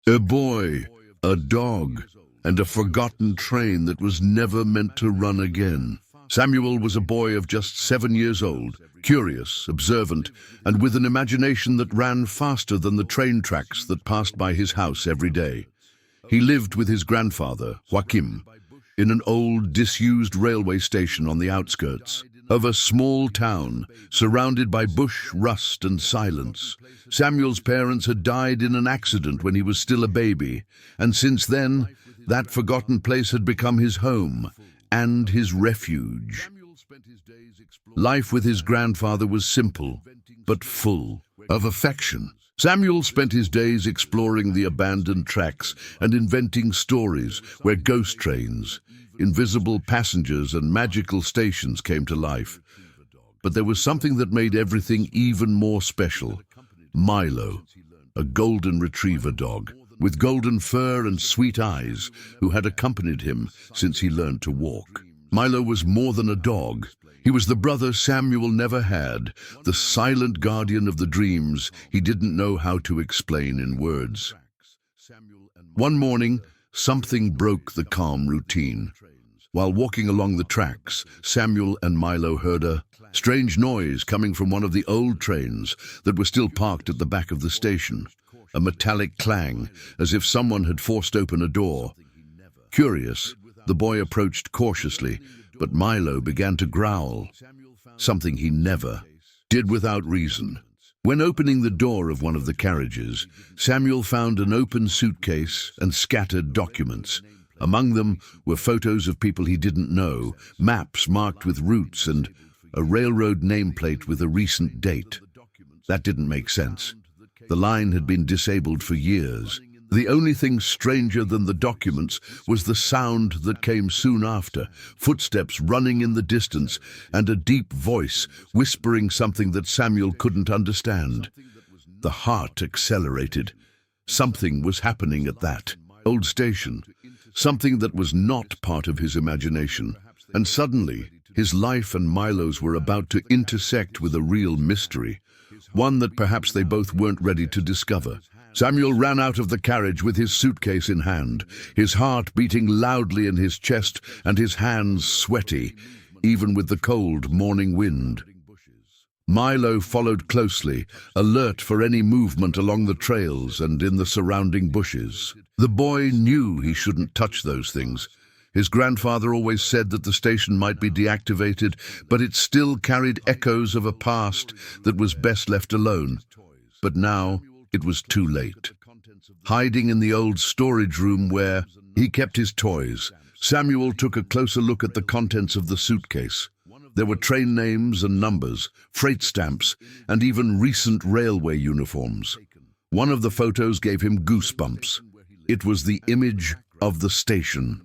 A boy, a dog, and a forgotten train that was never meant to run again. Samuel was a boy of just 7 years old, curious, observant, and with an imagination that ran faster than the train tracks that passed by his house every day. He lived with his grandfather, Joachim, in an old, disused railway station on the outskirts of a small town, surrounded by bush, rust, and silence. Samuel's parents had died in an accident when he was still a baby, and since then, that forgotten place had become his home and his refuge. Life with his grandfather was simple, but full of affection. Samuel spent his days exploring the abandoned tracks and inventing stories where ghost trains, invisible passengers, and magical stations came to life. But there was something that made everything even more special. Milo, a golden retriever dog, with golden fur and sweet eyes, who had accompanied him since he learned to walk. Milo was more than a dog. He was the brother Samuel never had, the silent guardian of the dreams he didn't know how to explain in words. One morning, something broke the calm routine. While walking along the tracks, Samuel and Milo heard a strange noise coming from one of the old trains that were still parked at the back of the station. A metallic clang, as if someone had forced open a door. Curious, the boy approached cautiously, but Milo began to growl, something he never did without reason. When opening the door of one of the carriages, Samuel found an open suitcase and scattered documents. Among them were photos of people he didn't know, maps marked with routes, and a railroad nameplate with a recent date. That didn't make sense. The line had been disabled for years. The only thing stranger than the documents was the sound that came soon after, footsteps running in the distance, and a deep voice whispering something that Samuel couldn't understand. The heart accelerated. Something was happening at that old station, something that was not part of his imagination. And suddenly, his life and Milo's were about to intersect with a real mystery, one that perhaps they both weren't ready to discover. Samuel ran out of the carriage with his suitcase in hand, his heart beating loudly in his chest and his hands sweaty, even with the cold morning wind. Milo followed closely, alert for any movement along the trails and in the surrounding bushes. The boy knew he shouldn't touch those things. His grandfather always said that the station might be deactivated, but it still carried echoes of a past that was best left alone. But now, it was too late. Hiding in the old storage room where he kept his toys, Samuel took a closer look at the contents of the suitcase. There were train names and numbers, freight stamps, and even recent railway uniforms. One of the photos gave him goosebumps. It was the image of the station,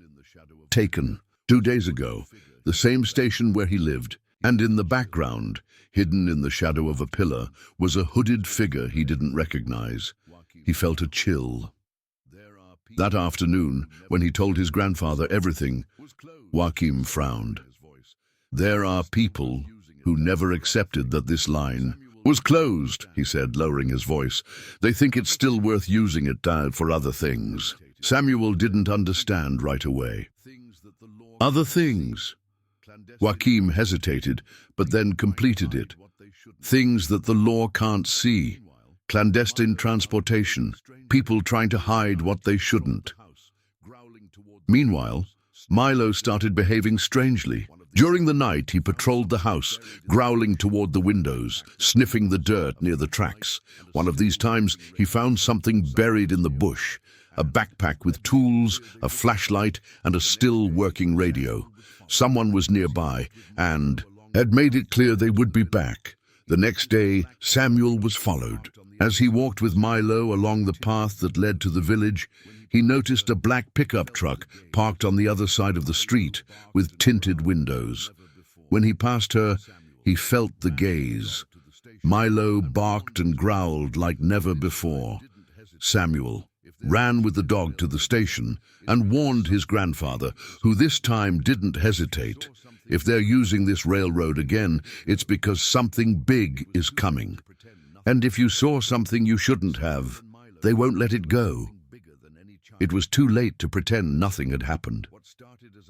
taken 2 days ago, the same station where he lived, and in the background, hidden in the shadow of a pillar, was a hooded figure he didn't recognize. He felt a chill. That afternoon, when he told his grandfather everything, Joachim frowned. There are people who never accepted that this line was closed, he said, lowering his voice. They think it's still worth using it for other things. Samuel didn't understand right away. Other things. Joachim hesitated, but then completed it. Things that the law can't see. Clandestine transportation. People trying to hide what they shouldn't. Meanwhile, Milo started behaving strangely. During the night, he patrolled the house, growling toward the windows, sniffing the dirt near the tracks. One of these times, he found something buried in the bush. A backpack with tools, a flashlight, and a still working radio. Someone was nearby and had made it clear they would be back. The next day, Samuel was followed. As he walked with Milo along the path that led to the village, he noticed a black pickup truck parked on the other side of the street with tinted windows. When he passed her, he felt the gaze. Milo barked and growled like never before. Samuel ran with the dog to the station and warned his grandfather, who this time didn't hesitate. If they're using this railroad again, it's because something big is coming. And if you saw something you shouldn't have, they won't let it go. It was too late to pretend nothing had happened.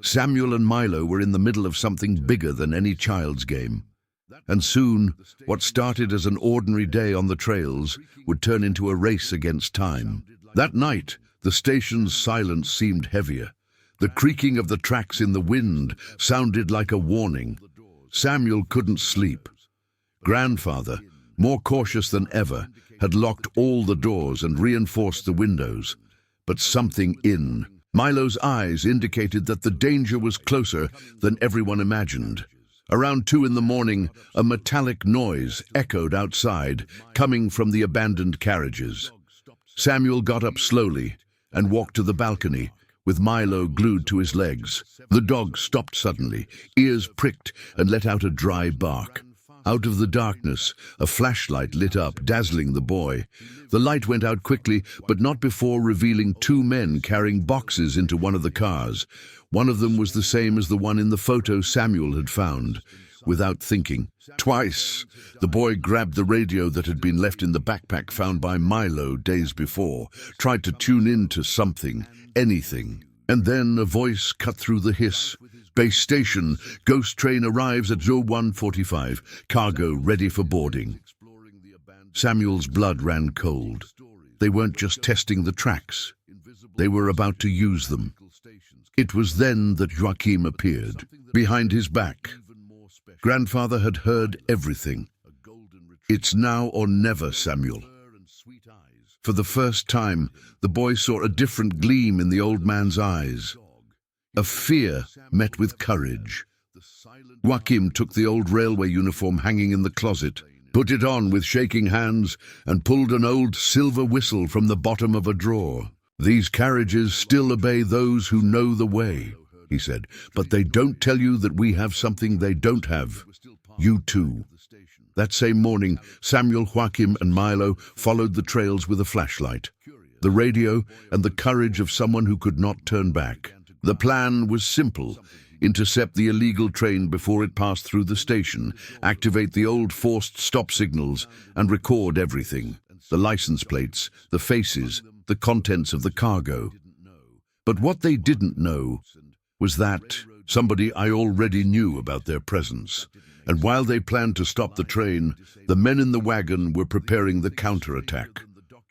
Samuel and Milo were in the middle of something bigger than any child's game. And soon, what started as an ordinary day on the trails would turn into a race against time. That night, the station's silence seemed heavier. The creaking of the tracks in the wind sounded like a warning. Samuel couldn't sleep. Grandfather, more cautious than ever, had locked all the doors and reinforced the windows. But something in Milo's eyes indicated that the danger was closer than everyone imagined. Around 2 in the morning, a metallic noise echoed outside, coming from the abandoned carriages. Samuel got up slowly and walked to the balcony, with Milo glued to his legs. The dog stopped suddenly, ears pricked, and let out a dry bark. Out of the darkness, a flashlight lit up, dazzling the boy. The light went out quickly, but not before revealing 2 men carrying boxes into one of the cars. One of them was the same as the one in the photo Samuel had found. Without thinking twice, the boy grabbed the radio that had been left in the backpack found by Milo days before, tried to tune in to something, anything. And then a voice cut through the hiss. Base station, ghost train arrives at 01:45, cargo ready for boarding. Samuel's blood ran cold. They weren't just testing the tracks. They were about to use them. It was then that Joachim appeared, behind his back. Grandfather had heard everything. It's now or never, Samuel. For the first time, the boy saw a different gleam in the old man's eyes. A fear met with courage. Joachim took the old railway uniform hanging in the closet, put it on with shaking hands, and pulled an old silver whistle from the bottom of a drawer. These carriages still obey those who know the way, he said, but they don't tell you that we have something they don't have. You too. That same morning, Samuel, Joachim, and Milo followed the trails with a flashlight, the radio, and the courage of someone who could not turn back. The plan was simple. Intercept the illegal train before it passed through the station, activate the old forced stop signals, and record everything. The license plates, the faces, the contents of the cargo. But what they didn't know was that somebody I already knew about their presence. And while they planned to stop the train, the men in the wagon were preparing the counterattack.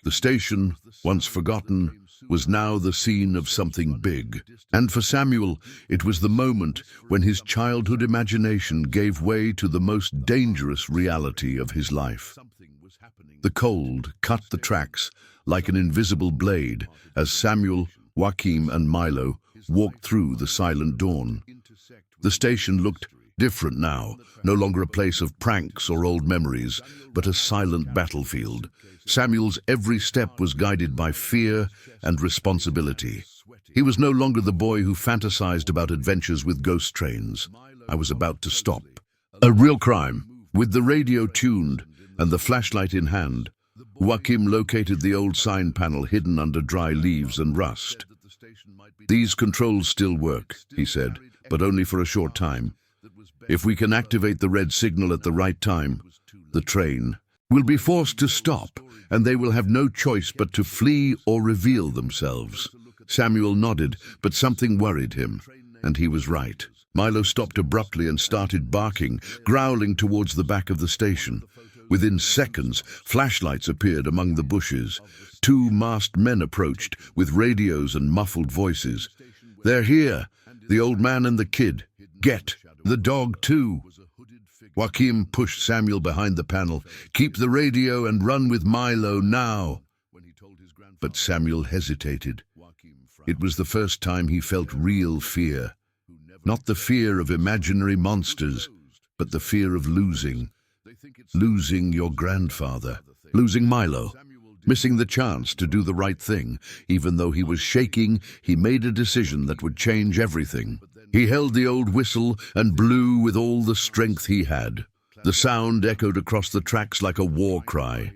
The station, once forgotten, was now the scene of something big. And for Samuel, it was the moment when his childhood imagination gave way to the most dangerous reality of his life. The cold cut the tracks like an invisible blade as Samuel, Joachim, and Milo walked through the silent dawn. The station looked different now, no longer a place of pranks or old memories, but a silent battlefield. Samuel's every step was guided by fear and responsibility. He was no longer the boy who fantasized about adventures with ghost trains. I was about to stop. A real crime. With the radio tuned and the flashlight in hand, Joachim located the old sign panel hidden under dry leaves and rust. These controls still work, he said, but only for a short time. If we can activate the red signal at the right time, the train will be forced to stop, and they will have no choice but to flee or reveal themselves. Samuel nodded, but something worried him, and he was right. Milo stopped abruptly and started barking, growling towards the back of the station. Within seconds, flashlights appeared among the bushes. 2 masked men approached, with radios and muffled voices. "They're here, the old man and the kid. Get the dog too." Joachim pushed Samuel behind the panel. "Keep the radio and run with Milo now." But Samuel hesitated. It was the first time he felt real fear. Not the fear of imaginary monsters, but the fear of losing. Losing your grandfather. Losing Milo. Missing the chance to do the right thing. Even though he was shaking, he made a decision that would change everything. He held the old whistle and blew with all the strength he had. The sound echoed across the tracks like a war cry.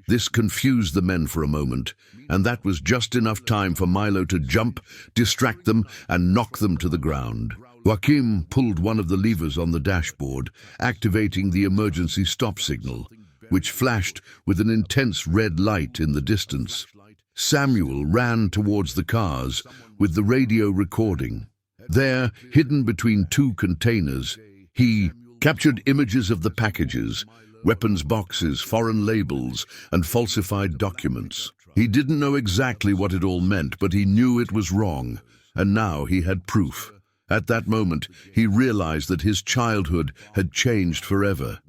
This confused the men for a moment, and that was just enough time for Milo to jump, distract them, and knock them to the ground. Joachim pulled one of the levers on the dashboard, activating the emergency stop signal, which flashed with an intense red light in the distance. Samuel ran towards the cars with the radio recording. There, hidden between two containers, he captured images of the packages, weapons boxes, foreign labels, and falsified documents. He didn't know exactly what it all meant, but he knew it was wrong, and now he had proof. At that moment, he realized that his childhood had changed forever.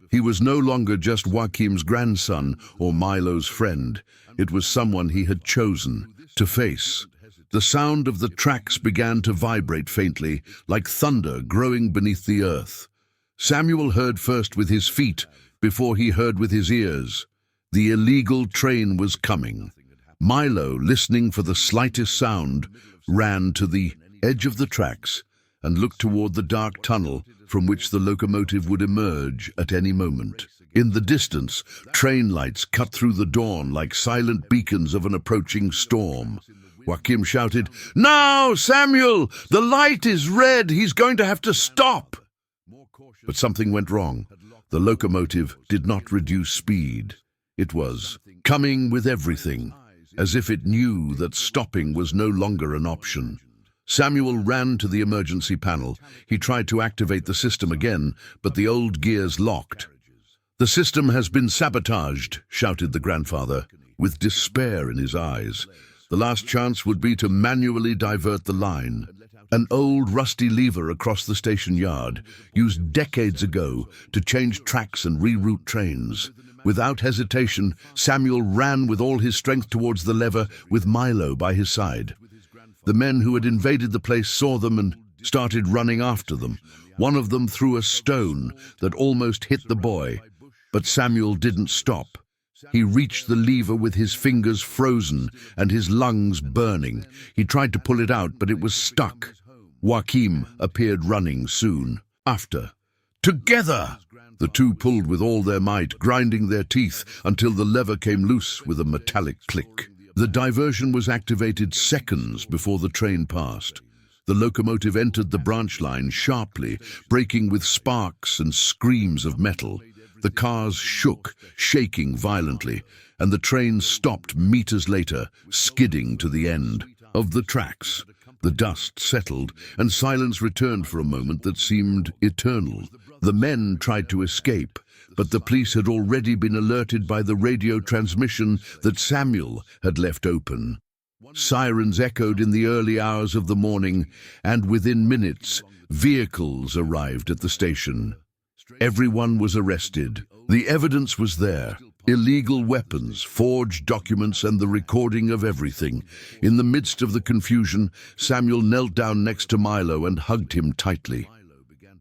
He was no longer just Joachim's grandson or Milo's friend. It was someone he had chosen to face. The sound of the tracks began to vibrate faintly, like thunder growing beneath the earth. Samuel heard first with his feet before he heard with his ears. The illegal train was coming. Milo, listening for the slightest sound, ran to the edge of the tracks and looked toward the dark tunnel from which the locomotive would emerge at any moment. In the distance, train lights cut through the dawn like silent beacons of an approaching storm. Joachim shouted, "Now, Samuel! The light is red! He's going to have to stop!" But something went wrong. The locomotive did not reduce speed. It was coming with everything, as if it knew that stopping was no longer an option. Samuel ran to the emergency panel. He tried to activate the system again, but the old gears locked. "The system has been sabotaged," shouted the grandfather, with despair in his eyes. The last chance would be to manually divert the line. An old rusty lever across the station yard, used decades ago to change tracks and reroute trains. Without hesitation, Samuel ran with all his strength towards the lever, with Milo by his side. The men who had invaded the place saw them and started running after them. One of them threw a stone that almost hit the boy, but Samuel didn't stop. He reached the lever with his fingers frozen and his lungs burning. He tried to pull it out, but it was stuck. Joachim appeared running soon after. Together! The two pulled with all their might, grinding their teeth until the lever came loose with a metallic click. The diversion was activated seconds before the train passed. The locomotive entered the branch line sharply, breaking with sparks and screams of metal. The cars shook, shaking violently, and the train stopped meters later, skidding to the end of the tracks. The dust settled, and silence returned for a moment that seemed eternal. The men tried to escape, but the police had already been alerted by the radio transmission that Samuel had left open. Sirens echoed in the early hours of the morning, and within minutes, vehicles arrived at the station. Everyone was arrested. The evidence was there. Illegal weapons, forged documents, and the recording of everything. In the midst of the confusion, Samuel knelt down next to Milo and hugged him tightly.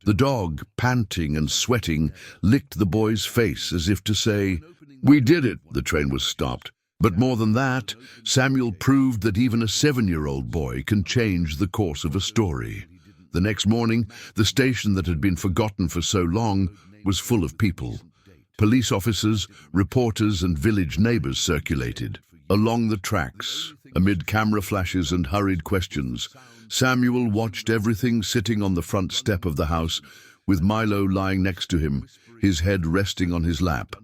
The dog, panting and sweating, licked the boy's face as if to say, "We did it." The train was stopped. But more than that, Samuel proved that even a 7-year-old boy can change the course of a story. The next morning, the station that had been forgotten for so long was full of people. Police officers, reporters, and village neighbors circulated. Along the tracks, amid camera flashes and hurried questions, Samuel watched everything sitting on the front step of the house, with Milo lying next to him, his head resting on his lap.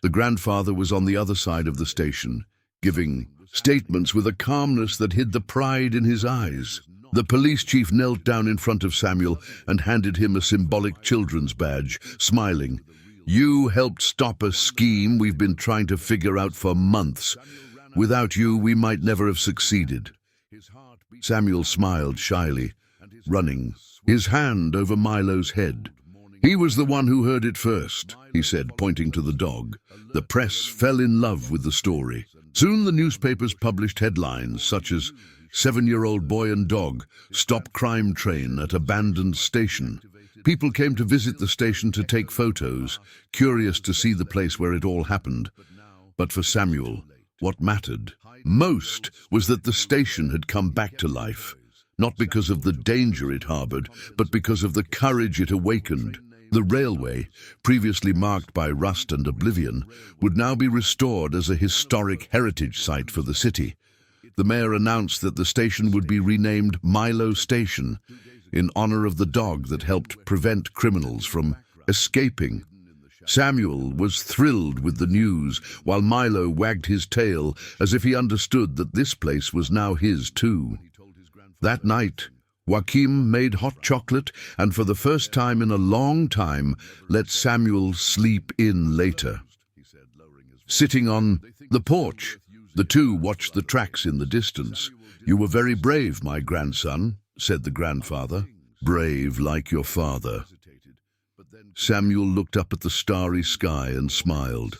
The grandfather was on the other side of the station, giving statements with a calmness that hid the pride in his eyes. The police chief knelt down in front of Samuel and handed him a symbolic children's badge, smiling. "You helped stop a scheme we've been trying to figure out for months. Without you, we might never have succeeded." Samuel smiled shyly, running his hand over Milo's head. "He was the one who heard it first," he said, pointing to the dog. The press fell in love with the story. Soon the newspapers published headlines such as "7-year-old boy and dog stop crime train at abandoned station." People came to visit the station to take photos, curious to see the place where it all happened. But for Samuel, what mattered most was that the station had come back to life, not because of the danger it harbored, but because of the courage it awakened. The railway, previously marked by rust and oblivion, would now be restored as a historic heritage site for the city. The mayor announced that the station would be renamed Milo Station, in honor of the dog that helped prevent criminals from escaping. Samuel was thrilled with the news, while Milo wagged his tail as if he understood that this place was now his too. That night, Joachim made hot chocolate and for the first time in a long time let Samuel sleep in later. Sitting on the porch, the two watched the tracks in the distance. "You were very brave, my grandson," said the grandfather. "Brave like your father." Samuel looked up at the starry sky and smiled.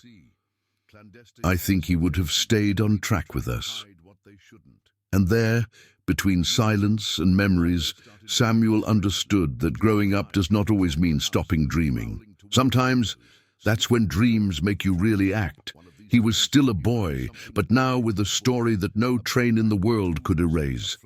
"I think he would have stayed on track with us." And there, between silence and memories, Samuel understood that growing up does not always mean stopping dreaming. Sometimes that's when dreams make you really act. He was still a boy, but now with a story that no train in the world could erase.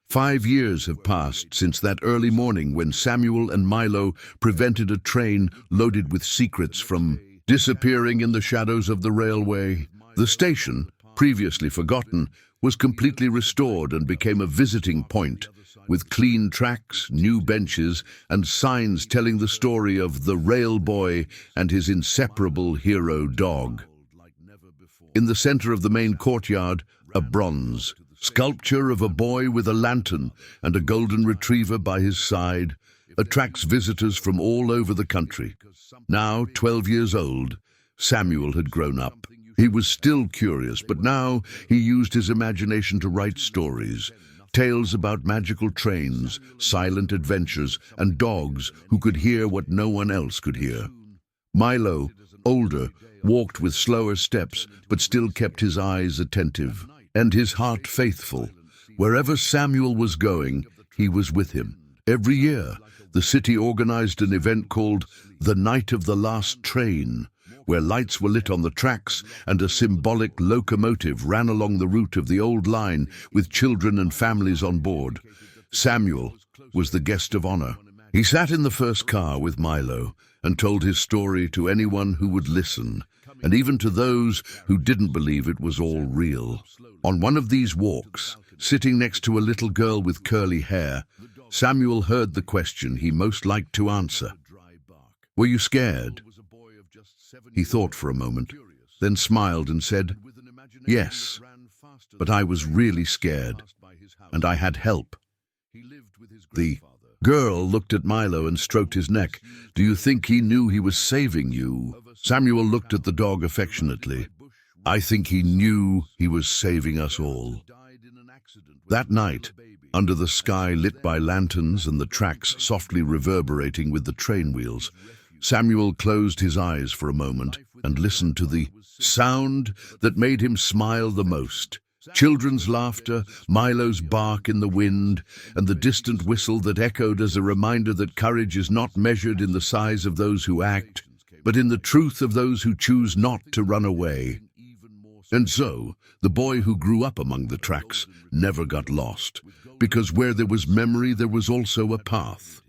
5 years have passed since that early morning when Samuel and Milo prevented a train loaded with secrets from disappearing in the shadows of the railway. The station, previously forgotten, was completely restored and became a visiting point, with clean tracks, new benches, and signs telling the story of the rail boy and his inseparable hero dog. In the center of the main courtyard, a bronze sculpture of a boy with a lantern and a golden retriever by his side attracts visitors from all over the country. Now, 12 years old, Samuel had grown up. He was still curious, but now he used his imagination to write stories, tales about magical trains, silent adventures, and dogs who could hear what no one else could hear. Milo, older, walked with slower steps, but still kept his eyes attentive and his heart faithful. Wherever Samuel was going, he was with him. Every year, the city organized an event called the Night of the Last Train, where lights were lit on the tracks and a symbolic locomotive ran along the route of the old line with children and families on board. Samuel was the guest of honor. He sat in the first car with Milo and told his story to anyone who would listen, and even to those who didn't believe it was all real. On one of these walks, sitting next to a little girl with curly hair, Samuel heard the question he most liked to answer. "Were you scared?" He thought for a moment, then smiled and said, "Yes, but I was really scared, and I had help." The girl looked at Milo and stroked his neck. "Do you think he knew he was saving you?" Samuel looked at the dog affectionately. "I think he knew he was saving us all." That night, under the sky lit by lanterns and the tracks softly reverberating with the train wheels, Samuel closed his eyes for a moment and listened to the sound that made him smile the most. Children's laughter, Milo's bark in the wind, and the distant whistle that echoed as a reminder that courage is not measured in the size of those who act, but in the truth of those who choose not to run away. And so, the boy who grew up among the tracks never got lost, because where there was memory there was also a path.